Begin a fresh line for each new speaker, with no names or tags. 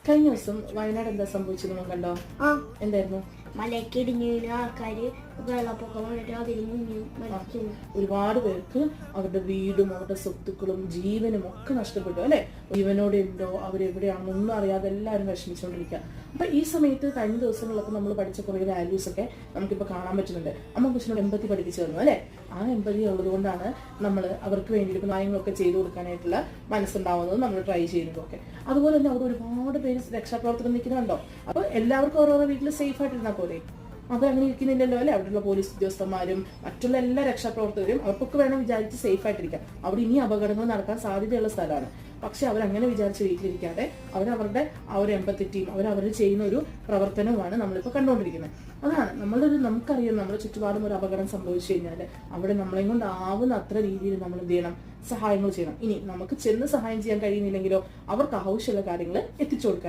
കഴിഞ്ഞ ദിവസം വയനാട് എന്താ സംഭവിച്ചത് നിങ്ങൾ കണ്ടോ? എന്തായിരുന്നു?
മലക്കിടിഞ്ഞ ആൾക്കാര് വെള്ളപ്പൊക്കം വന്നിട്ട് അതിൽ മുങ്ങി മരിച്ചു.
ഒരുപാട് പേർക്ക് അവരുടെ വീടും അവരുടെ സ്വത്തുക്കളും ജീവനും ഒക്കെ നഷ്ടപ്പെട്ടു അല്ലെ. ജീവനോടെ ഉണ്ടോ അവരെവിടെയാണെന്നൊന്നും അറിയാതെ എല്ലാവരും വിഷമിച്ചുകൊണ്ടിരിക്കുക. അപ്പൊ ഈ സമയത്ത് കഴിഞ്ഞ ദിവസങ്ങളിലൊക്കെ നമ്മൾ പഠിച്ച കുറെ വാല്യൂസ് ഒക്കെ നമുക്കിപ്പോൾ കാണാൻ പറ്റുന്നുണ്ട്. അമ്മ കൊച്ചിനോട് എമ്പതി പഠിപ്പിച്ചു തന്നു അല്ലെ. ആ എമ്പതി ഉള്ളത് കൊണ്ടാണ് നമ്മൾ അവർക്ക് വേണ്ടിയിട്ട് കാര്യങ്ങളൊക്കെ ചെയ്തു കൊടുക്കാനായിട്ടുള്ള മനസ്സുണ്ടാവുന്നത്, നമ്മൾ ട്രൈ ചെയ്യുന്നതൊക്കെ. അതുപോലെ തന്നെ അവിടെ ഒരുപാട് പേര് രക്ഷാപ്രവർത്തനം നിൽക്കുന്നുണ്ടോ. അപ്പൊ എല്ലാവർക്കും ഓരോരോ വീട്ടിൽ സേഫ് ആയിട്ടിരുന്നാൽ പോലെ അവരങ്ങനെ ഇരിക്കുന്നില്ലല്ലോ അല്ലെ. അവിടെയുള്ള പോലീസ് ഉദ്യോഗസ്ഥന്മാരും മറ്റുള്ള എല്ലാ രക്ഷാപ്രവർത്തകരും അവർക്കൊക്കെ വേണം വിചാരിച്ച് സേഫ് ആയിട്ടിരിക്കാം. അവിടെ ഇനി അപകടങ്ങൾ നടക്കാൻ സാധ്യതയുള്ള സ്ഥലമാണ്. പക്ഷെ അവരങ്ങനെ വിചാരിച്ച് വീട്ടിലിരിക്കാതെ അവരവരുടെ ആ ഒരു എമ്പത്തിയും അവർ ചെയ്യുന്ന ഒരു പ്രവർത്തനവുമാണ് നമ്മളിപ്പോൾ കണ്ടുകൊണ്ടിരിക്കുന്നത്. അതാണ് നമുക്കറിയാം നമ്മുടെ ചുറ്റുപാടും ഒരു അപകടം സംഭവിച്ചു കഴിഞ്ഞാൽ അവിടെ നമ്മളെ കൊണ്ട് ആവുന്ന അത്ര രീതിയിൽ നമ്മൾ എന്ത് ചെയ്യണം, സഹായങ്ങൾ ചെയ്യണം. ഇനി നമുക്ക് ചെന്ന് സഹായം ചെയ്യാൻ കഴിയുന്നില്ലെങ്കിലോ അവർക്ക് ആവശ്യമുള്ള കാര്യങ്ങൾ എത്തിച്ചു കൊടുക്കാൻ